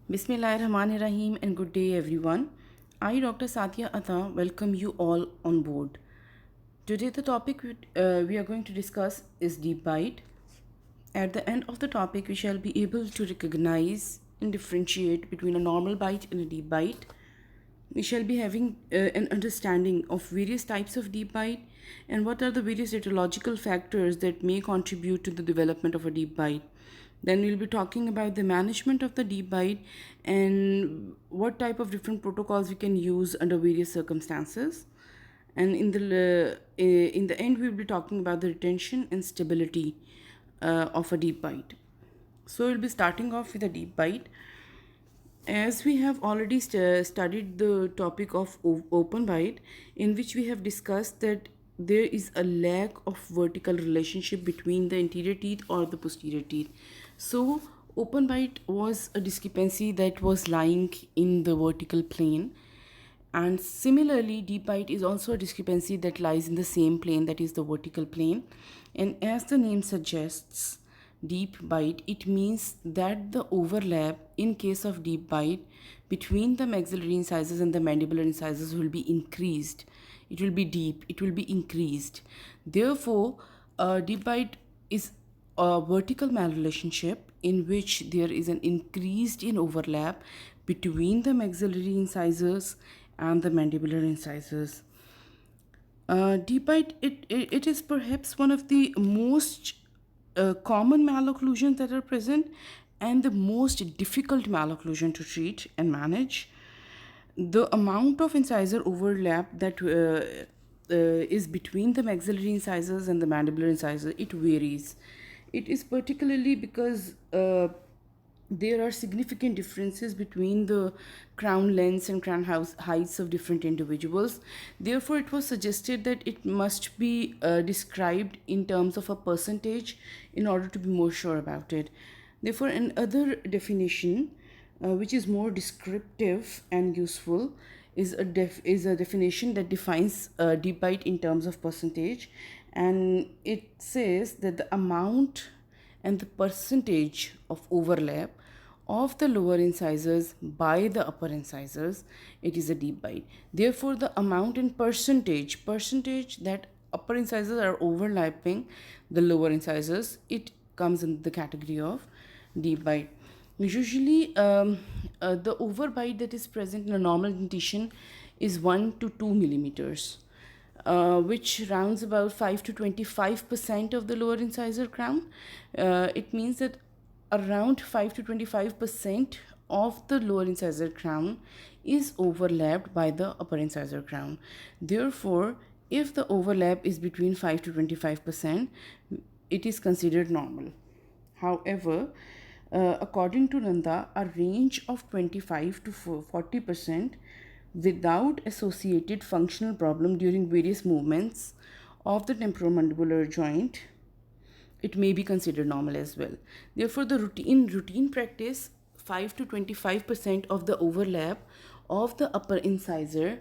Bismillahirrahmanirrahim and good day everyone. I, Dr. Satya Atta, welcome you all on board. Today the topic we are going to discuss is deep bite. At the end of the topic, we shall be able to recognize and differentiate between a normal bite and a deep bite. We shall be having an understanding of various types of deep bite and what are the various etiological factors that may contribute to the development of a deep bite. Then we'll be talking about the management of the deep bite and what type of different protocols we can use under various circumstances. And in the end, we'll be talking about the retention and stability of a deep bite. So we'll be starting off with a deep bite. As we have already studied the topic of open bite, in which we have discussed that there is a lack of vertical relationship between the anterior teeth or the posterior teeth. So, open bite was a discrepancy that was lying in the vertical plane, and similarly, deep bite is also a discrepancy that lies in the same plane, that is the vertical plane. And as the name suggests, deep bite, it means that the overlap in case of deep bite between the maxillary incisors and the mandibular incisors will be increased. It will be deep, it will be increased. Therefore, deep bite is a vertical malrelationship in which there is an increased in overlap between the maxillary incisors and the mandibular incisors. Deep bite, it is perhaps one of the most common malocclusions that are present and the most difficult malocclusion to treat and manage. The amount of incisor overlap that is between the maxillary incisors and the mandibular incisor, it varies. It is particularly because there are significant differences between the crown lengths and crown heights of different individuals. Therefore, it was suggested that it must be described in terms of a percentage in order to be more sure about it. Therefore, another definition, which is more descriptive and useful, is a definition that defines deep bite in terms of percentage, and it says that the amount and the percentage of overlap of the lower incisors by the upper incisors, it is a deep bite. Therefore, the amount in percentage that upper incisors are overlapping the lower incisors, it comes in the category of deep bite. Usually, the overbite that is present in a normal dentition is 1 to 2 millimeters, which rounds about 5 to 25% of the lower incisor crown. It means that around 5 to 25% of the lower incisor crown is overlapped by the upper incisor crown. Therefore, if the overlap is between 5 to 25%, it is considered normal. However, according to Nanda, a range of 25 to 40% without associated functional problem during various movements of the temporomandibular joint, it may be considered normal as well. Therefore, the routine practice, 5 to 25% of the overlap of the upper incisor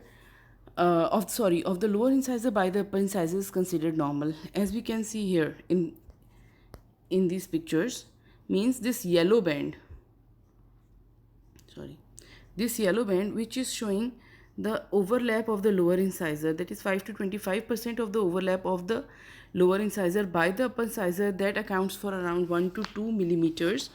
of the lower incisor by the upper incisor is considered normal. As we can see here in these pictures, means this yellow band, this yellow band which is showing the overlap of the lower incisor, that is 5 to 25% of the overlap of the lower incisor by the upper incisor, that accounts for around 1 to 2 millimeters.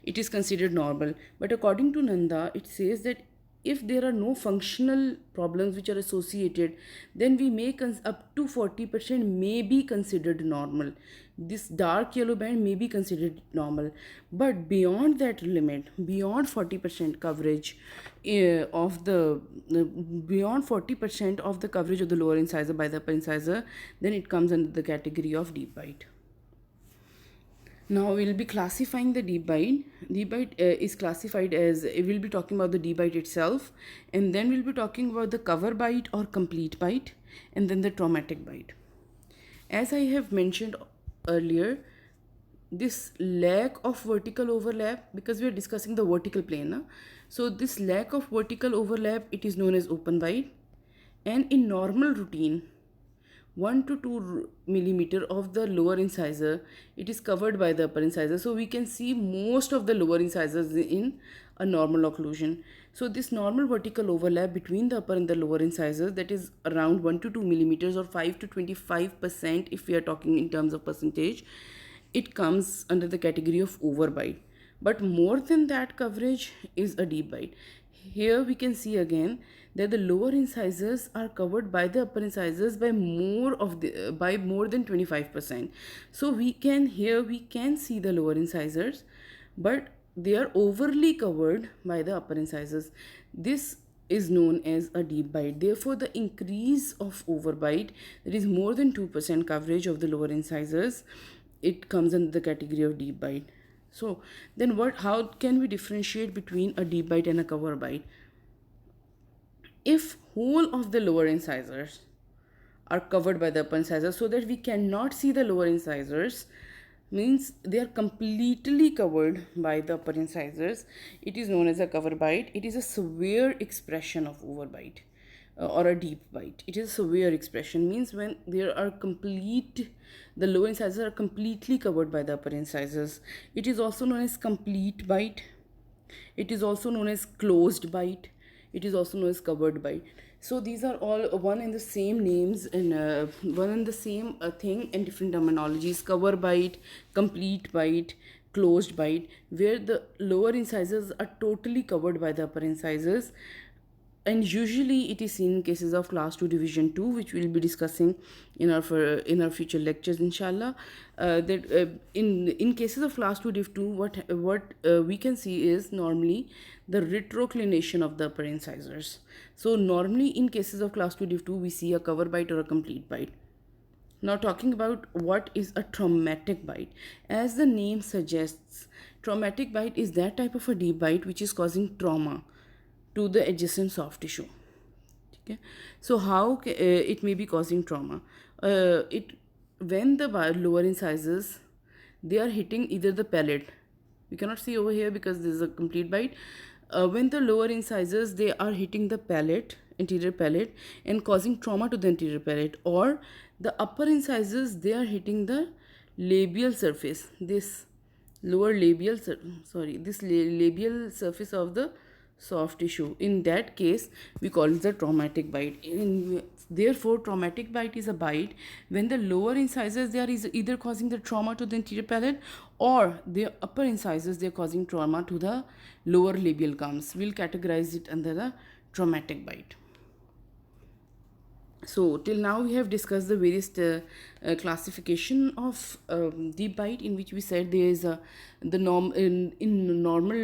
It is considered normal. But according to Nanda, it says that if there are no functional problems which are associated, then we may up to 40% may be considered normal. This dark yellow band may be considered normal, but beyond that limit, beyond 40% coverage of the beyond 40% of the coverage of the lower incisor by the upper incisor, then it comes under the category of deep bite. Now we'll be classifying the deep bite. Deep bite is classified as, we'll be talking about the deep bite itself, and then we'll be talking about the cover bite or complete bite, and then the traumatic bite. As I have mentioned earlier, this lack of vertical overlap, because we are discussing the vertical plane, so this lack of vertical overlap, it is known as open bite. And in normal routine, 1 to 2 millimeter of the lower incisor, it is covered by the upper incisor, so we can see most of the lower incisors in a normal occlusion. So this normal vertical overlap between the upper and the lower incisors, that is around 1 to 2 millimeters or 5 to 25% if we are talking in terms of percentage, it comes under the category of overbite. But more than that coverage is a deep bite. Here we can see again that the lower incisors are covered by the upper incisors by more than 25%. So we can see the lower incisors, but they are overly covered by the upper incisors. This is known as a deep bite. Therefore, the increase of overbite, that is more than 2% coverage of the lower incisors, it comes under the category of deep bite. So then how can we differentiate between a deep bite and a cover bite? If whole of the lower incisors are covered by the upper incisors so that we cannot see the lower incisors, means they are completely covered by the upper incisors, it is known as a cover bite. It is a severe expression of overbite or a deep bite. It is a severe expression, means when the lower incisors are completely covered by the upper incisors. It is also known as complete bite. It is also known as closed bite. It is also known as covered bite. So these are all one and the same names and one and the same thing in different terminologies: cover bite, complete bite, closed bite, where the lower incisors are totally covered by the upper incisors. And usually it is seen in cases of class 2 division 2, which we will be discussing in our future lectures, inshallah. In cases of class 2 div 2, what we can see is normally the retroclination of the upper incisors. So normally in cases of class 2 div 2, we see a cover bite or a complete bite. Now talking about what is a traumatic bite. As the name suggests, traumatic bite is that type of a deep bite which is causing trauma to the adjacent soft tissue. Okay, so how it may be causing trauma? When the lower incisors, they are hitting either the palate. We cannot see over here because this is a complete bite. When the lower incisors, they are hitting the palate, anterior palate, and causing trauma to the anterior palate, or the upper incisors, they are hitting the labial surface, this labial surface of the soft tissue. In that case, we call it the traumatic bite. Therefore, traumatic bite is a bite when the lower incisors, they are either causing the trauma to the anterior palate, or the upper incisors, they are causing trauma to the lower labial gums. We'll categorize it under the traumatic bite. So till now we have discussed the various classification of deep bite, in which we said there is in normal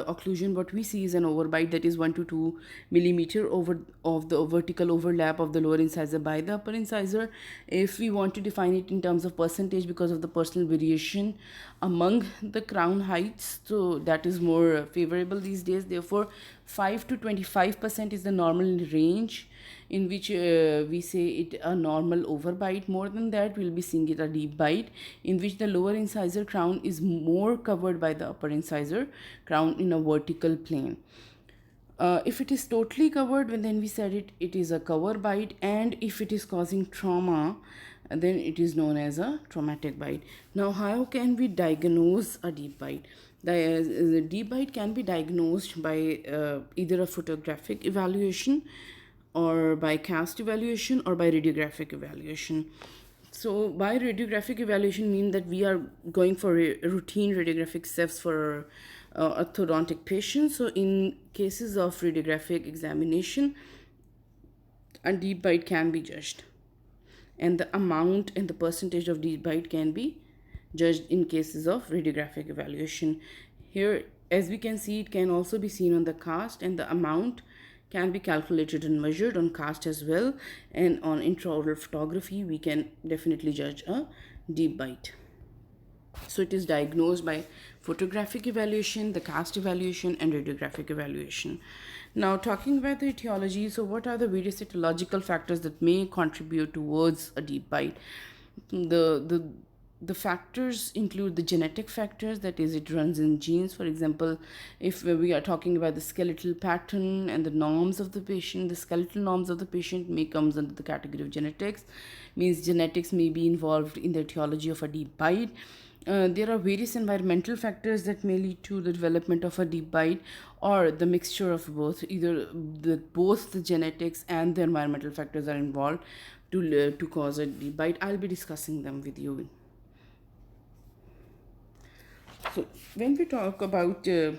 occlusion, what we see is an overbite, that is 1 to 2 millimeter of the vertical overlap of the lower incisor by the upper incisor. If we want to define it in terms of percentage, because of the personal variation among the crown heights, so that is more favorable these days. Therefore 5 to 25% is the normal range in which we say it a normal overbite. More than that, we'll be seeing it a deep bite, in which the lower incisor crown is more covered by the upper incisor crown in a vertical plane. If it is totally covered, then we said it is a cover bite, and if it is causing trauma, then it is known as a traumatic bite. Now, how can we diagnose a deep bite? The deep bite can be diagnosed by either a photographic evaluation, or by cast evaluation, or by radiographic evaluation. So by radiographic evaluation mean that we are going for routine radiographic steps for orthodontic patients. So in cases of radiographic examination, a deep bite can be judged, and the amount and the percentage of deep bite can be judged in cases of radiographic evaluation. Here, as we can see, it can also be seen on the cast, and the amount can be calculated and measured on cast as well, and on intraoral photography we can definitely judge a deep bite. So it is diagnosed by photographic evaluation, the cast evaluation, and radiographic evaluation. Now talking about the etiology, so what are the various etiological factors that may contribute towards a deep bite? The factors include the genetic factors, that is, it runs in genes. For example, if we are talking about the skeletal pattern and the norms of the patient, the skeletal norms of the patient may comes under the category of genetics, means genetics may be involved in the etiology of a deep bite. There are various environmental factors that may lead to the development of a deep bite, or the mixture of both. Either both the genetics and the environmental factors are involved to cause a deep bite. I'll be discussing them with you. So when we talk about the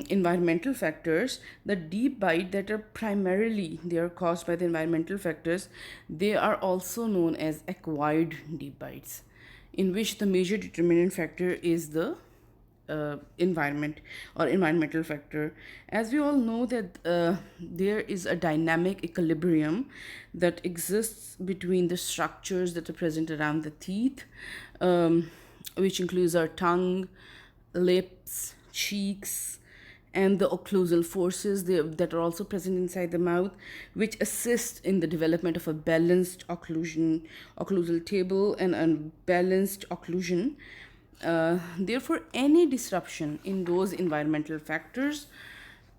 environmental factors, the deep bite that are primarily they are caused by the environmental factors, they are also known as acquired deep bites, in which the major determinant factor is the environment or environmental factor. As we all know that there is a dynamic equilibrium that exists between the structures that are present around the teeth, which includes our tongue, lips, cheeks, and the occlusal forces that are also present inside the mouth, which assist in the development of a balanced occlusal table and unbalanced occlusion. Therefore, any disruption in those environmental factors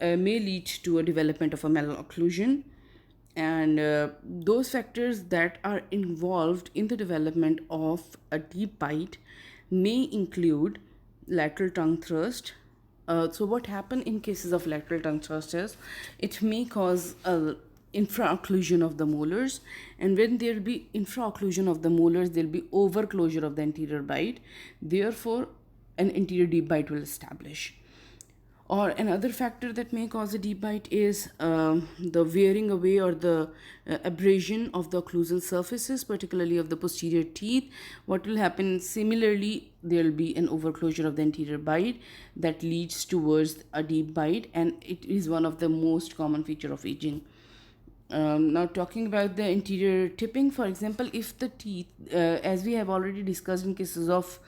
may lead to a development of a malocclusion, and those factors that are involved in the development of a deep bite may include lateral tongue thrust. So what happen in cases of lateral tongue thrust is it may cause a infraocclusion of the molars, and when there will be infraocclusion of the molars, there will be overclosure of the anterior bite. Therefore, an anterior deep bite will establish. Or another factor that may cause a deep bite is the wearing away or the abrasion of the occlusal surfaces, particularly of the posterior teeth. What will happen similarly, there will be an overclosure of the anterior bite that leads towards a deep bite, and it is one of the most common feature of aging. Now talking about the anterior tipping, for example, if the teeth, as we have already discussed in cases of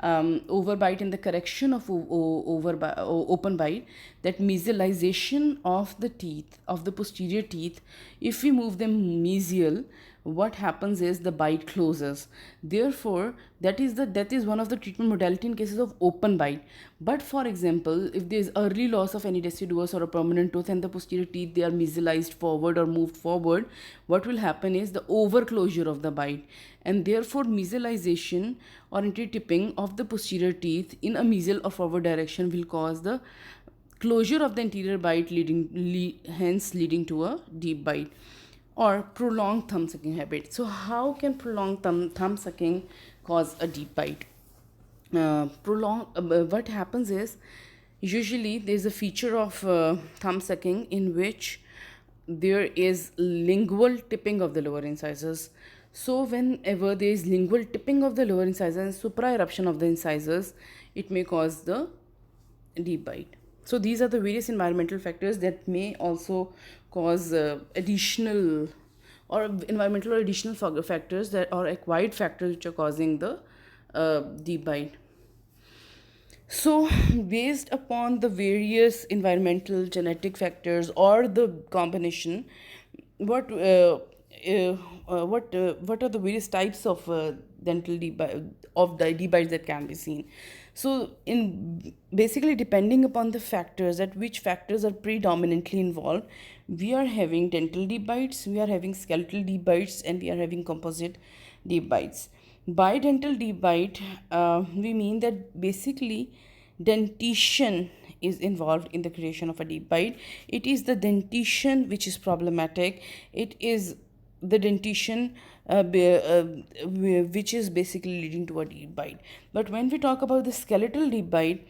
overbite and the correction of open bite, that mesialization of the teeth, of the posterior teeth, if we move them mesial, what happens is the bite closes. Therefore, that is one of the treatment modality in cases of open bite. But for example, if there is early loss of any deciduous or a permanent tooth and the posterior teeth they are mesialized forward or moved forward, what will happen is the overclosure of the bite, and therefore mesialization or anti-tipping of the posterior teeth in a mesial or forward direction will cause the closure of the anterior bite, hence leading to a deep bite. Or prolonged thumb sucking habit. So how can prolonged thumb sucking cause a deep bite? What happens is usually there's a feature of thumb sucking in which there is lingual tipping of the lower incisors. So whenever there is lingual tipping of the lower incisors and supra-eruption of the incisors, it may cause the deep bite. So these are the various environmental factors that may also cause additional or environmental or additional factors that are acquired factors which are causing the deep bite. So based upon the various environmental genetic factors or the combination, what what are the various types of dental deep bites that can be seen? So in basically depending upon the factors, that which factors are predominantly involved, we are having dental deep bites, we are having skeletal deep bites, and we are having composite deep bites. By dental deep bite, we mean that basically dentition is involved in the creation of a deep bite. It is the dentition which is problematic. It is the dentition which is basically leading to a deep bite. But when we talk about the skeletal deep bite,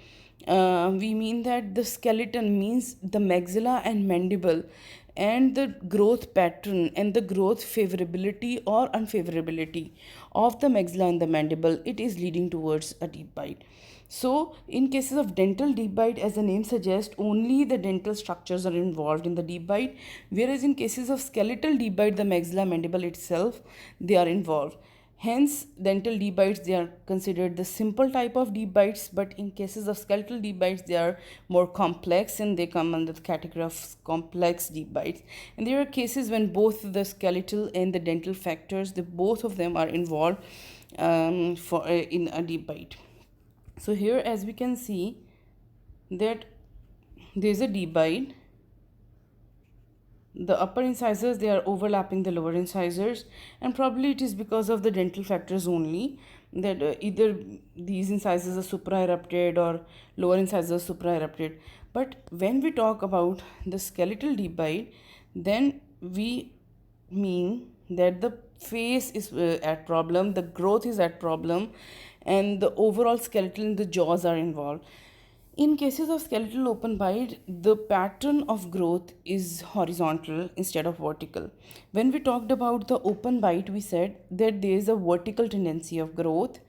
we mean that the skeleton means the maxilla and mandible, and the growth pattern and the growth favorability or unfavorability of the maxilla and the mandible, it is leading towards a deep bite. So in cases of dental deep bite, as the name suggests, only the dental structures are involved in the deep bite, whereas in cases of skeletal deep bite, the maxilla mandible itself, they are involved. Hence, dental deep bites, they are considered the simple type of deep bites, but in cases of skeletal deep bites, they are more complex and they come under the category of complex deep bites. And there are cases when both the skeletal and the dental factors, both of them are involved in a deep bite. So here, as we can see, that there is a deep bite. the upper incisors, they are overlapping the lower incisors, and probably it is because of the dental factors only that either these incisors are supra-erupted or lower incisors supra-erupted. But when we talk about the skeletal deep bite, then we mean that the face is at problem, the growth is at problem, and the overall skeletal in the jaws are involved. In cases of skeletal open bite, the pattern of growth is horizontal instead of vertical. When we talked about the open bite, we said that there is a vertical tendency of growth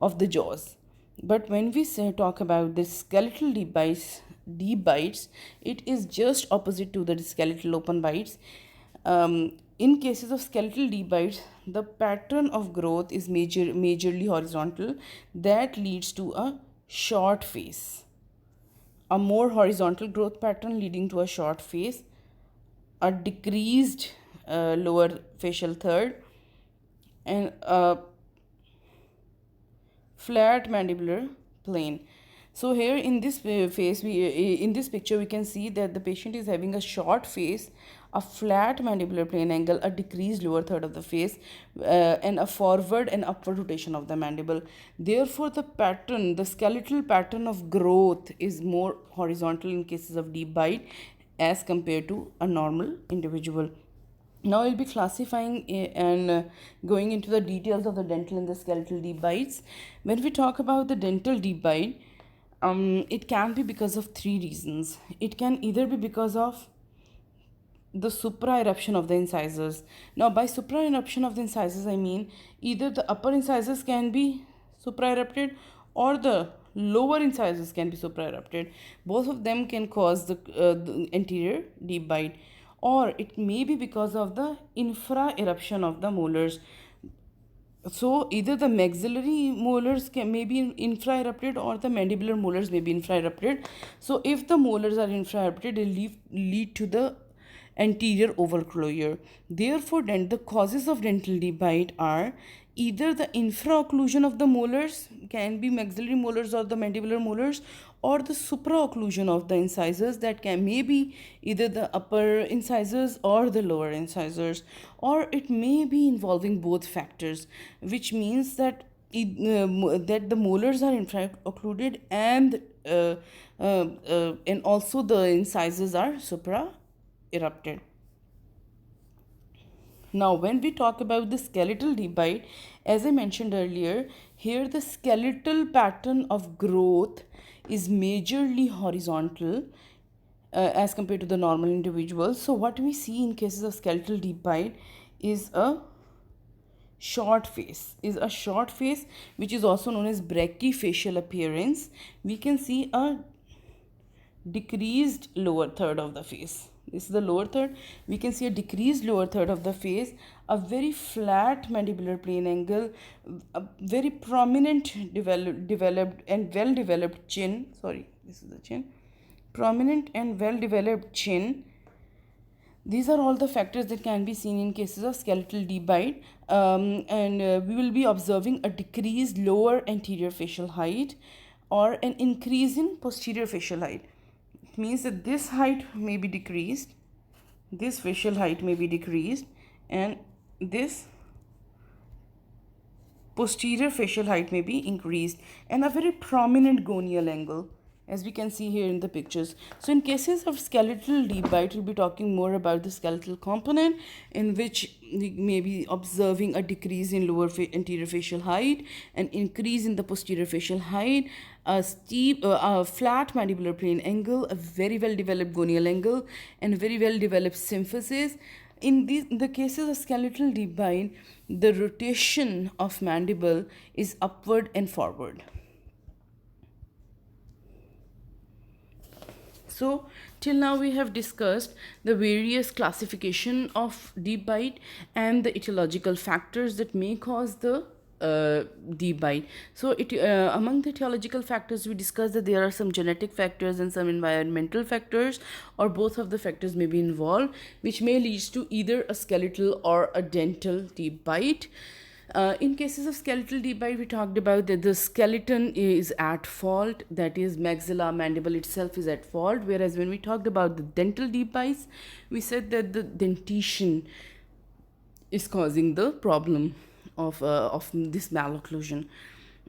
of the jaws. But when we talk about the skeletal deep bites, it is just opposite to the skeletal open bites. In cases of skeletal deep bites, the pattern of growth is majorly horizontal. That leads to a short face, a more horizontal growth pattern leading to a short face, a decreased lower facial third, and a flat mandibular plane. So here in this in this picture we can see that the patient is having a short face, a flat mandibular plane angle, a decreased lower third of the face, and a forward and upward rotation of the mandible. Therefore, the skeletal pattern of growth is more horizontal in cases of deep bite as compared to a normal individual. Now I'll be classifying and going into the details of the dental and the skeletal deep bites. When we talk about the dental deep bite, it can be because of three reasons. It can either be because of the supra-eruption of the incisors. Now, by supra-eruption of the incisors, I mean either the upper incisors can be supra-erupted or the lower incisors can be supra-erupted. Both of them can cause the anterior deep bite, or it may be because of the infra-eruption of the molars. So either the maxillary molars may be infra-erupted or the mandibular molars may be infra-erupted. So if the molars are infra-erupted, they lead to the anterior overclosure. Therefore, then the causes of dental deep bite are either the infra-occlusion of the molars, can be maxillary molars or the mandibular molars, or the supra-occlusion of the incisors, that can maybe either the upper incisors or the lower incisors, or it may be involving both factors, which means that that the molars are infra-occluded and also the incisors are supra-erupted. Now, when we talk about the skeletal deep bite, as I mentioned earlier, here the skeletal pattern of growth is majorly horizontal as compared to the normal individual. So, what we see in cases of skeletal deep bite is a short face, which is also known as brachyfacial appearance. We can see a decreased lower third of the face. This is the lower third. We can see a decreased lower third of the face, a very flat mandibular plane angle, a very prominent developed and well developed chin. Sorry, this is the chin. Prominent and well developed chin. These are all the factors that can be seen in cases of skeletal deep bite, and we will be observing a decreased lower anterior facial height or an increase in posterior facial height. It means that this height may be decreased, this facial height may be decreased, and this posterior facial height may be increased, and a very prominent gonial angle, as we can see here in the pictures. So in cases of skeletal deep bite, we'll be talking more about the skeletal component, in which we may be observing a decrease in lower anterior facial height, an increase in the posterior facial height, a flat mandibular plane angle, a very well developed gonial angle, and very well developed symphysis. In the cases of skeletal deep bite, the rotation of mandible is upward and forward. So till now we have discussed the various classification of deep bite and the etiological factors that may cause the deep bite. So among the etiological factors, we discussed that there are some genetic factors and some environmental factors, or both of the factors may be involved, which may lead to either a skeletal or a dental deep bite. In cases of skeletal deep bite, we talked about that the skeleton is at fault, that is, maxilla mandible itself is at fault. Whereas when we talked about the dental deep bites, we said that the dentition is causing the problem of this malocclusion.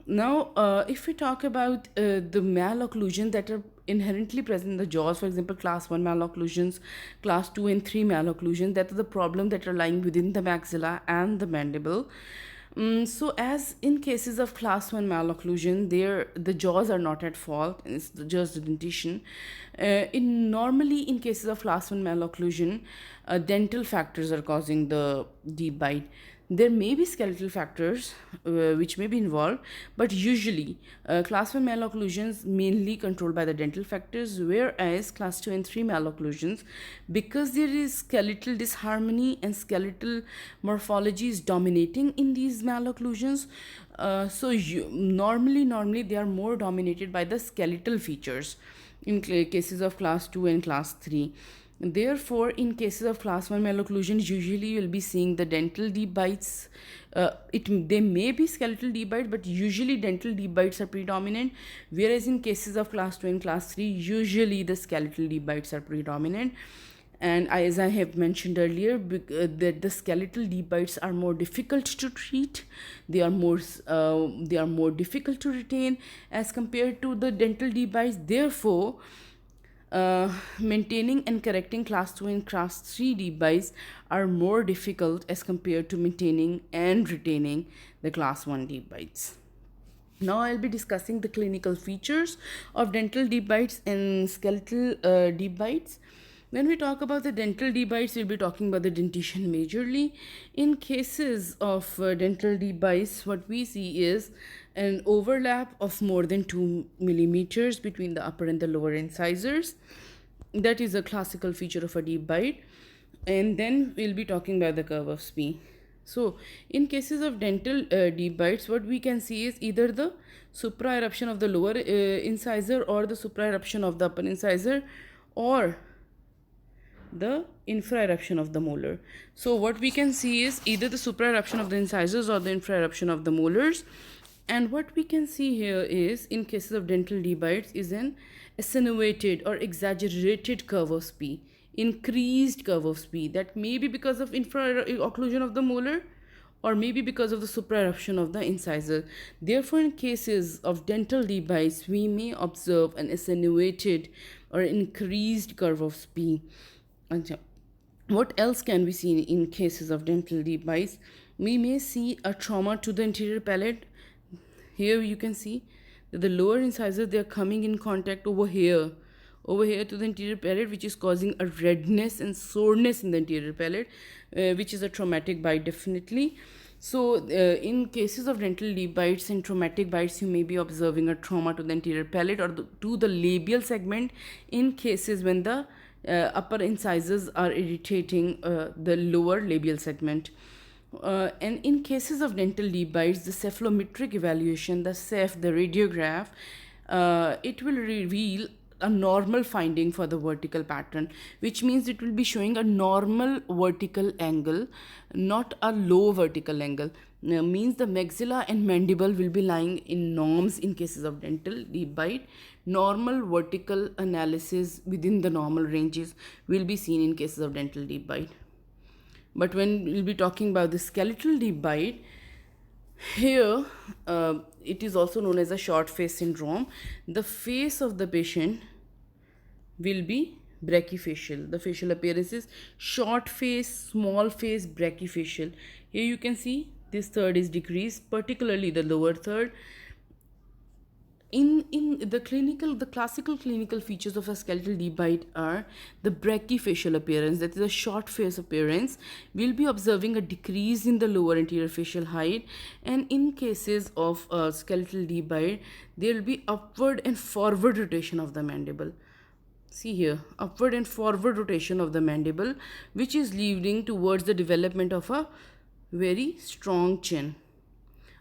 Now, if we talk about the malocclusion that are inherently present in the jaws, for example, class 1 malocclusions, class 2 and 3 malocclusions, that are the problem that are lying within the maxilla and the mandible. So as in cases of class 1 malocclusion, there the jaws are not at fault, it's just the dentition. In cases of class 1 malocclusion, dental factors are causing the deep bite. There may be skeletal factors which may be involved, but usually class 1 malocclusions mainly controlled by the dental factors, whereas class 2 and 3 malocclusions, because there is skeletal disharmony and skeletal morphology is dominating in these malocclusions, normally they are more dominated by the skeletal features in cases of class 2 and class 3. Therefore, in cases of class 1 malocclusions, usually you will be seeing the dental deep bites. They may be skeletal deep bite, but usually dental deep bites are predominant. Whereas in cases of class 2 and class 3, usually the skeletal deep bites are predominant. And as I have mentioned earlier, that the skeletal deep bites are more difficult to treat. They are more difficult to retain as compared to the dental deep bites. Therefore, maintaining and correcting class 2 and class 3 deep bites are more difficult as compared to maintaining and retaining the class 1 deep bites. Now I'll be discussing the clinical features of dental deep bites and skeletal deep bites. When we talk about the dental deep bites, we'll be talking about the dentition majorly. In cases of dental deep bites, what we see is an overlap of more than 2 millimeters between the upper and the lower incisors. That is a classical feature of a deep bite. And then we'll be talking about the curve of Spee. So, in cases of dental deep bites, what we can see is either the supra-eruption of the lower incisor or the supra-eruption of the upper incisor, or the infra-eruption of the molar. So what we can see is either the supra-eruption of the incisors or the infra-eruption of the molars. And what we can see here is, in cases of dental deep bites, is an attenuated or exaggerated curve of Spee, increased curve of Spee. That may be because of infra-occlusion of the molar, or maybe because of the supra-eruption of the incisor. Therefore, in cases of dental deep bites, we may observe an attenuated or increased curve of Spee. What else can we see in cases of dental deep bites? We may see a trauma to the anterior palate. Here you can see that the lower incisors, they are coming in contact over here to the anterior palate, which is causing a redness and soreness in the anterior palate, which is a traumatic bite definitely. So in cases of dental deep bites and traumatic bites, you may be observing a trauma to the anterior palate or to the labial segment in cases when the upper incisors are irritating the lower labial segment. And in cases of dental deep bites, the cephalometric evaluation, the CEPH, the radiograph, it will reveal a normal finding for the vertical pattern, which means it will be showing a normal vertical angle, not a low vertical angle. Means the maxilla and mandible will be lying in norms in cases of dental deep bite. Normal vertical analysis within the normal ranges will be seen in cases of dental deep bite. But when we'll be talking about the skeletal deep bite, here it is also known as a short face syndrome. The face of the patient will be brachyfacial. The facial appearance is short face, small face, brachyfacial. Here you can see this third is decreased, particularly the lower third. In the classical clinical features of a skeletal deep bite are the brachyfacial appearance, that is a short face appearance. We'll be observing a decrease in the lower anterior facial height, and in cases of skeletal deep bite, there will be upward and forward rotation of the mandible. See here, upward and forward rotation of the mandible, which is leading towards the development of a very strong chin.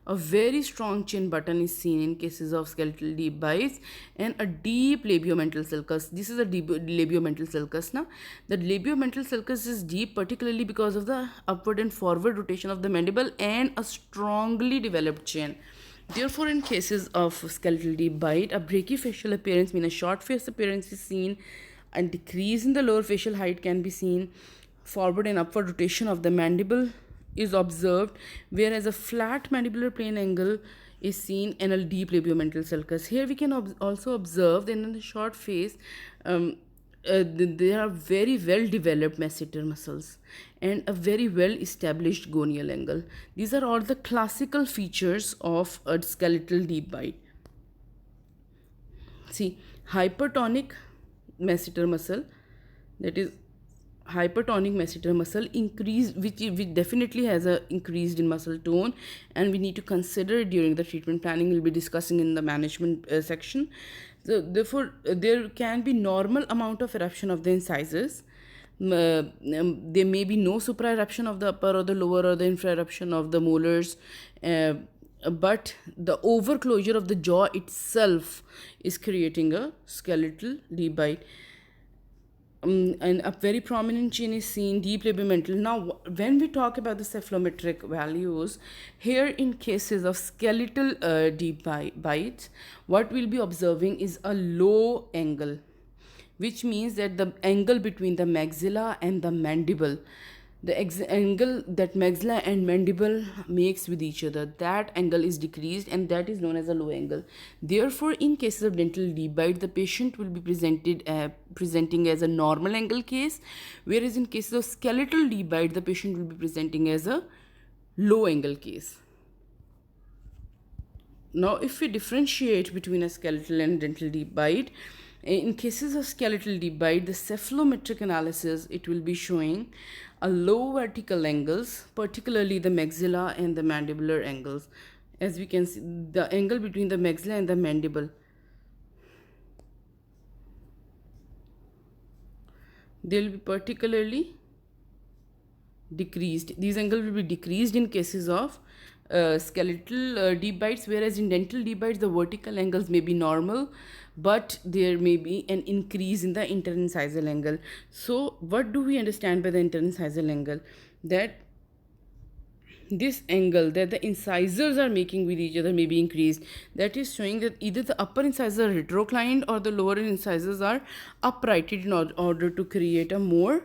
A very strong chin button is seen in cases of skeletal deep bites, and a deep labiomental sulcus. This is a deep labiomental sulcus. Now, the labiomental sulcus is deep particularly because of the upward and forward rotation of the mandible and a strongly developed chin. Therefore, in cases of skeletal deep bite, a brachyfacial appearance, means a short face appearance, is seen, and decrease in the lower facial height can be seen. Forward and upward rotation of the mandible is observed, whereas a flat mandibular plane angle is seen in a deep labiomental sulcus. Here we can also observe that in the short face, there are very well developed masseter muscles and a very well established gonial angle. These are all the classical features of a skeletal deep bite. See, hypertonic masseter muscle, that is hypertonic masseter muscle increase, which definitely has a increased in muscle tone, and we need to consider it during the treatment planning. We'll be discussing in the management section. So therefore there can be normal amount of eruption of the incisors. There may be no supra eruption of the upper or the lower or the infra eruption of the molars, but the overclosure of the jaw itself is creating a skeletal deep bite. And a very prominent chin is seen, deep labiomental. Now, when we talk about the cephalometric values, here in cases of skeletal deep bites, what we'll be observing is a low angle, which means that the angle between the maxilla and the mandible, the angle that maxilla and mandible makes with each other, that angle is decreased, and that is known as a low angle. Therefore, in cases of dental deep bite, the patient will be presenting as a normal angle case, whereas in cases of skeletal deep bite, the patient will be presenting as a low angle case. Now, if we differentiate between a skeletal and dental deep bite, in cases of skeletal deep bite, the cephalometric analysis, it will be showing a low vertical angles, particularly the maxilla and the mandibular angles. As we can see, the angle between the maxilla and the mandible, they will be particularly decreased. These angles will be decreased in cases of skeletal deep bites, whereas in dental deep bites, the vertical angles may be normal, but there may be an increase in the interincisal angle. So what do we understand by the interincisal angle? That this angle that the incisors are making with each other may be increased. That is showing that either the upper incisors are retroclined or the lower incisors are uprighted in order to create a more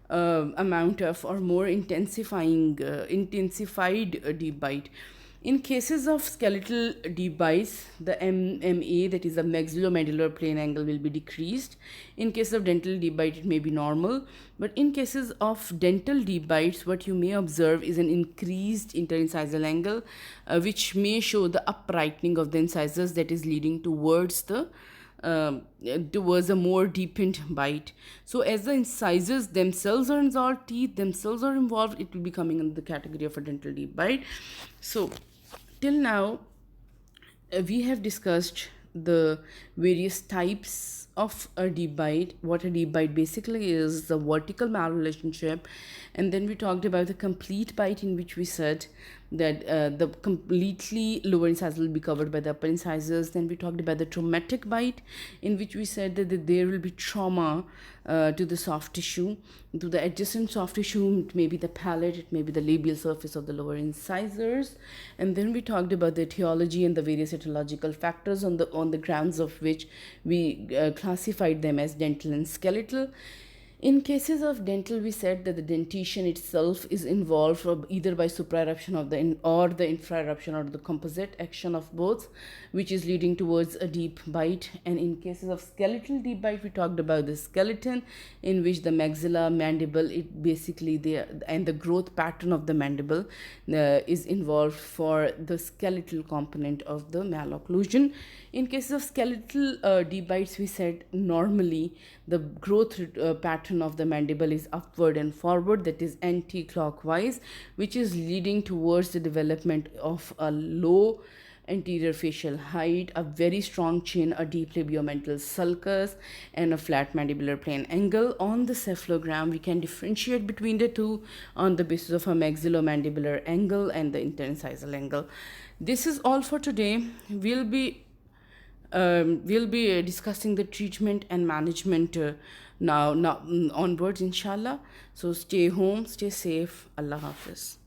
amount of or more intensified deep bite. In cases of skeletal deep bites, the MMA, that is the maxillomandibular plane angle, will be decreased. In case of dental deep bite, it may be normal. But in cases of dental deep bites, what you may observe is an increased interincisal angle, which may show the uprightening of the incisors, that is leading towards a more deepened bite. So as the incisors themselves are involved, teeth themselves are involved, it will be coming in the category of a dental deep bite. So till now we have discussed the various types of a deep bite, what a deep bite basically is, the vertical malrelationship, and then we talked about the complete bite, in which we said that the completely lower incisors will be covered by the upper incisors. Then we talked about the traumatic bite, in which we said that there will be trauma to the soft tissue, to the adjacent soft tissue. It may be the palate, it may be the labial surface of the lower incisors. And then we talked about the etiology and the various etiological factors on the grounds of which we classified them as dental and skeletal. In cases of dental, we said that the dentition itself is involved either by supraeruption of or the infraeruption or the composite action of both, which is leading towards a deep bite. And in cases of skeletal deep bite, we talked about the skeleton, in which the maxilla, mandible, it basically and the growth pattern of the mandible is involved for the skeletal component of the malocclusion. In cases of skeletal deep bites, we said normally the growth pattern of the mandible is upward and forward, that is anti-clockwise, which is leading towards the development of a low anterior facial height, a very strong chin, a deep labiomental sulcus, and a flat mandibular plane angle. On the cephalogram, we can differentiate between the two on the basis of a maxillomandibular angle and the interincisal angle. This is all for today. We'll be discussing the treatment and management now onwards, inshallah. So stay home, stay safe. Allah Hafiz.